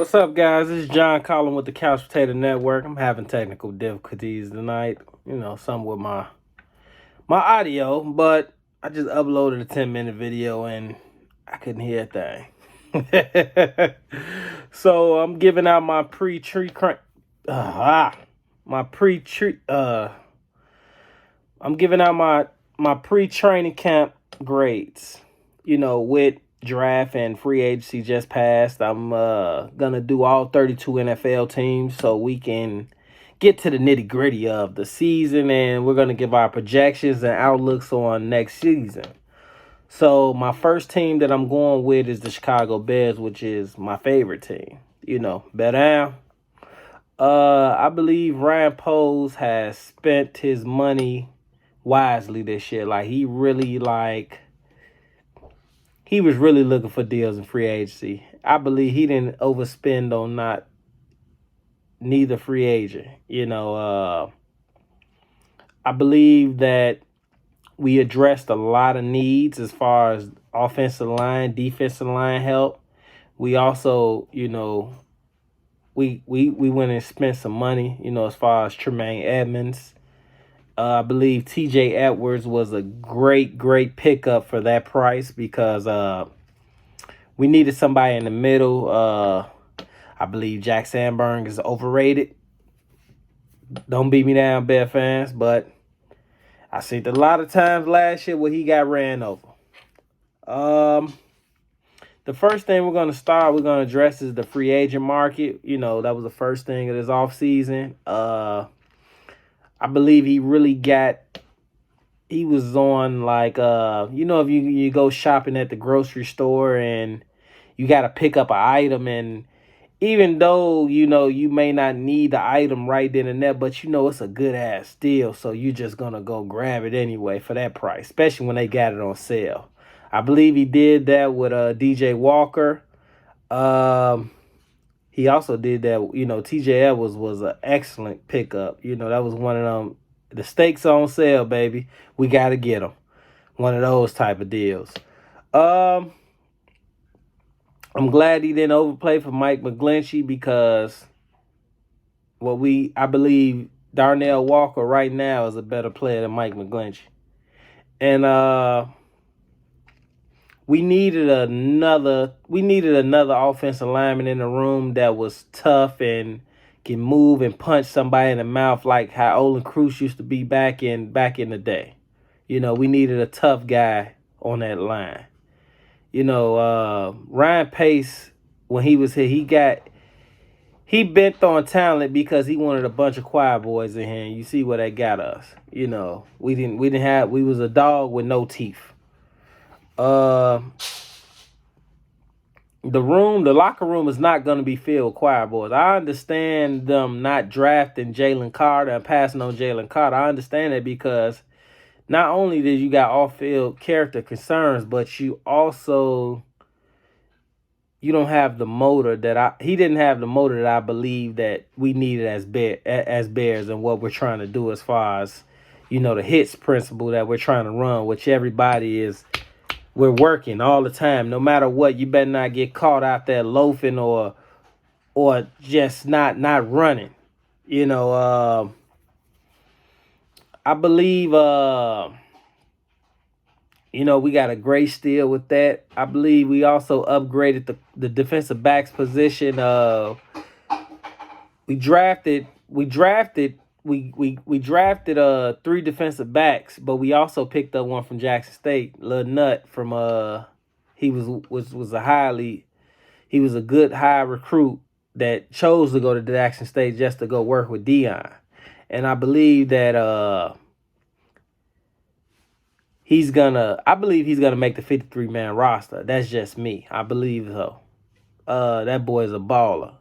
What's up, guys? This is John Collin with the Couch Potato Network. I'm having technical difficulties tonight. Some with my audio, but I just uploaded a 10-minute video and I couldn't hear a thing. So I'm giving out my pre-tree my pre-tree I'm giving out my pre-training camp grades. With draft and free agency just passed, I'm gonna do all 32 NFL teams so we can get to the nitty gritty of the season, and we're gonna give our projections and outlooks on next season. So my first team that I'm going with is the Chicago Bears, which is my favorite team. Better. I believe Ryan Poles has spent his money wisely this year. He was really looking for deals in free agency. I believe he didn't overspend on not neither free agent. I believe that we addressed a lot of needs as far as offensive line, defensive line help. We also, we went and spent some money, as far as Tremaine Edmonds. I believe TJ Edwards was a great pickup for that price because we needed somebody in the middle. I believe Jack Sandberg is overrated. Don't beat me down, Bear fans, but I seen a lot of times last year where he got ran over. The first thing we're going to address is the free agent market. That was the first thing of this offseason. I believe he was on if you go shopping at the grocery store and you got to pick up an item, and even though you may not need the item right then and there, but it's a good ass deal, so you're just gonna go grab it anyway for that price, especially when they got it on sale. I believe he did that with DJ Walker. He also did that. TJ Edwards was an excellent pickup. That was one of them. The stakes on sale, baby. We got to get them. One of those type of deals. I'm glad he didn't overplay for Mike McGlinchey because I believe Darnell Walker right now is a better player than Mike McGlinchey. And we needed another offensive lineman in the room that was tough and can move and punch somebody in the mouth like how Olin Cruz used to be back in the day. We needed a tough guy on that line. Ryan Pace, when he was here, he bent on talent because he wanted a bunch of choir boys in here. And you see where that got us. We was a dog with no teeth. The locker room is not going to be filled with choir boys. I understand them not drafting Jalen Carter and passing on Jalen Carter. I understand that because not only did you got off-field character concerns, but you don't have the motor he didn't have the motor that I believe that we needed as Bears and what we're trying to do as far as, the hits principle that we're trying to run, which we're working all the time. No matter what, you better not get caught out there loafing or just not running. I believe we got a great steal with that. I believe we also upgraded the defensive backs position. We drafted three defensive backs, but we also picked up one from Jackson State, Lil Nut from he was a good high recruit that chose to go to Jackson State just to go work with Dion. And I believe that he's gonna make the 53-man roster. That's just me. I believe so. That boy is a baller.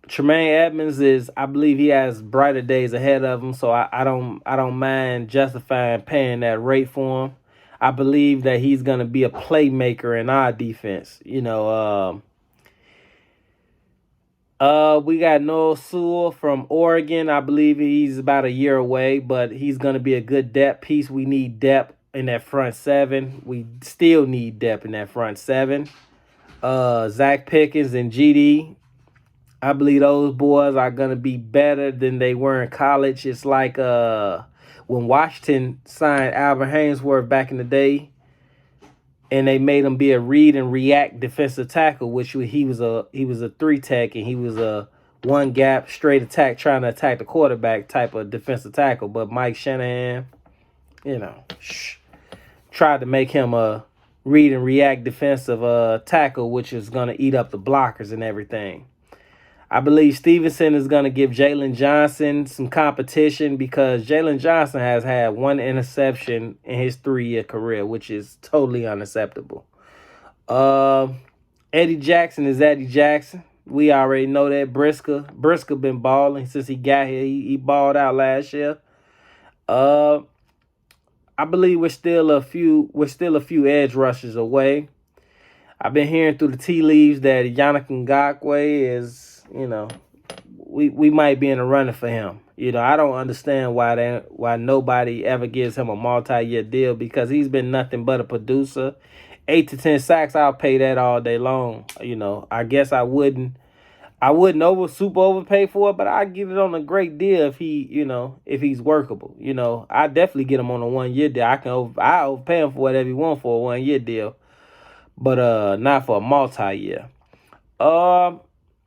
Tremaine Edmonds I believe he has brighter days ahead of him, so I don't mind justifying paying that rate for him. I believe that he's gonna be a playmaker in our defense. We got Noah Sewell from Oregon. I believe he's about a year away, but he's gonna be a good depth piece. We need depth in that front seven. We still need depth in that front seven. Zach Pickens and GD. I believe those boys are gonna be better than they were in college. It's like when Washington signed Albert Haynesworth back in the day, and they made him be a read and react defensive tackle, which he was a three tech, and he was a one gap straight attack trying to attack the quarterback type of defensive tackle. But Mike Shanahan, you know, tried to make him a read and react defensive tackle, which is gonna eat up the blockers and everything. I believe Stevenson is going to give Jalen Johnson some competition because Jalen Johnson has had one interception in his 3-year career, which is totally unacceptable. Uh, Eddie Jackson is Eddie Jackson. We already know that. Brisker been balling since he got here. He balled out last year. Uh, I believe we're still a few edge rushers away. I've been hearing through the tea leaves that Yannick Ngakoue is, we might be in a running for him. I don't understand why nobody ever gives him a multi-year deal because he's been nothing but a producer. 8 to 10 sacks, I'll pay that all day long. I guess I wouldn't super overpay for it, but I get it on a great deal if if he's workable. I definitely get him on a 1-year deal. I overpay him for whatever he want for a 1-year deal, but not for a multi-year.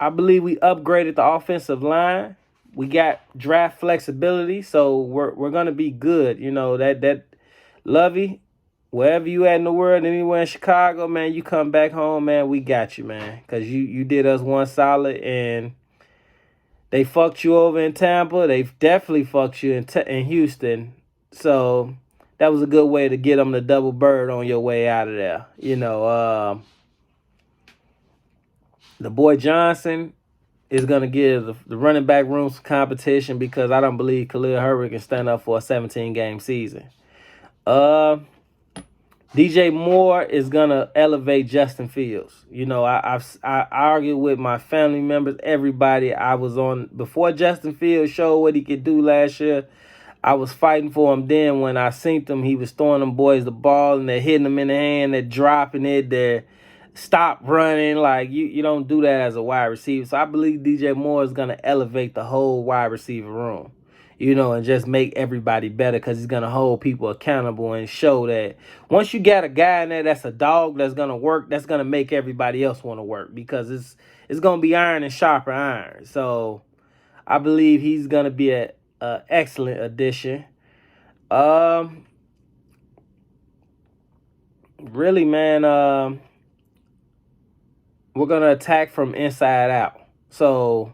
I believe we upgraded the offensive line. We got draft flexibility, so we're gonna be good. That Lovey, wherever you at in the world, anywhere in Chicago, man, you come back home, man, we got you, man, because you did us one solid, and they fucked you over in Tampa. They definitely fucked you in Houston. So that was a good way to get them the double bird on your way out of there. The boy Johnson is going to give the running back room some competition because I don't believe Khalil Herbert can stand up for a 17-game season. DJ Moore is going to elevate Justin Fields. I argued with my family members, everybody I was on. Before Justin Fields showed what he could do last year, I was fighting for him then. When I seen him, he was throwing them boys the ball, and they're hitting them in the hand, they're dropping it, they're stop running. Like, you don't do that as a wide receiver. So I believe DJ Moore is going to elevate the whole wide receiver room, and just make everybody better because he's going to hold people accountable and show that once you got a guy in there that's a dog that's going to work, that's going to make everybody else want to work because it's going to be iron and sharper iron. So I believe he's going to be an excellent addition. Really, man, we're going to attack from inside out. So,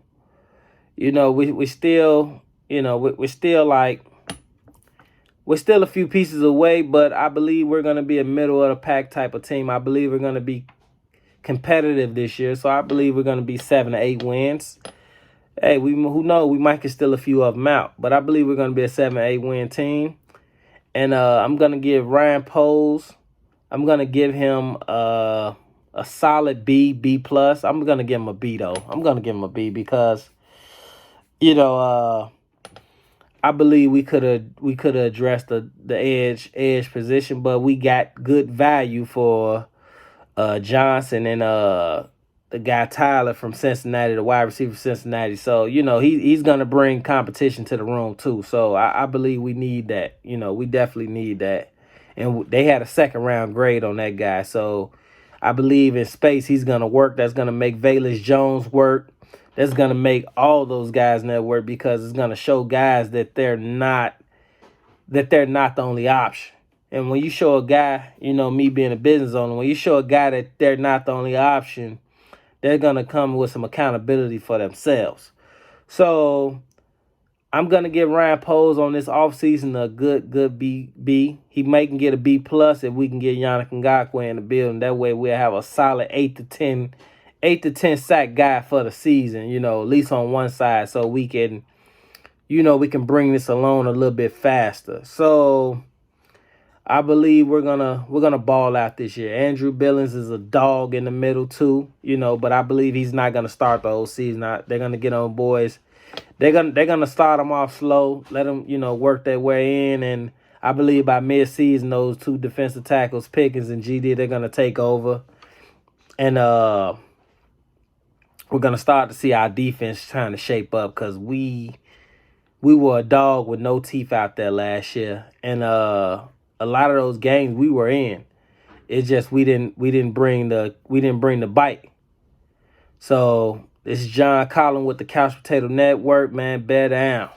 we still, we're still a few pieces away, but I believe we're going to be a middle of the pack type of team. I believe we're going to be competitive this year. So I believe we're going to be 7 to 8 wins. Hey, who knows? We might get still a few of them out, but I believe we're going to be a 7 to 8 win team. And I'm going to give Ryan Poles, I'm going to give him a solid B plus. I'm gonna give him a B though. I'm gonna give him a B because, I believe we could have addressed the edge position, but we got good value for Johnson and the guy Tyler from Cincinnati, the wide receiver from Cincinnati. So he's gonna bring competition to the room too. So I believe we need that. We definitely need that, and they had a 2nd-round grade on that guy. So I believe in space he's going to work. That's going to make Velus Jones work. That's going to make all those guys in there work because it's going to show guys that they're not the only option. And when you show a guy, me being a business owner, when you show a guy that they're not the only option, they're going to come with some accountability for themselves. So I'm going to give Ryan Poles on this offseason a good B. He may can get a B plus if we can get Yannick Ngakoue in the building. That way we'll have a solid 8 to 10 sack guy for the season, at least on one side, so we can, we can bring this along a little bit faster. So I believe we're gonna ball out this year. Andrew Billings is a dog in the middle too, but I believe he's not gonna start the whole season. They're gonna get on boys. They're gonna start them off slow, let them work their way in, and I believe by mid-season those two defensive tackles, Pickens and GD, they're gonna take over. And we're gonna start to see our defense trying to shape up because we were a dog with no teeth out there last year, and a lot of those games we were in, it's just we didn't bring the bite. So this is John Collin with the Couch Potato Network, man. Bear down.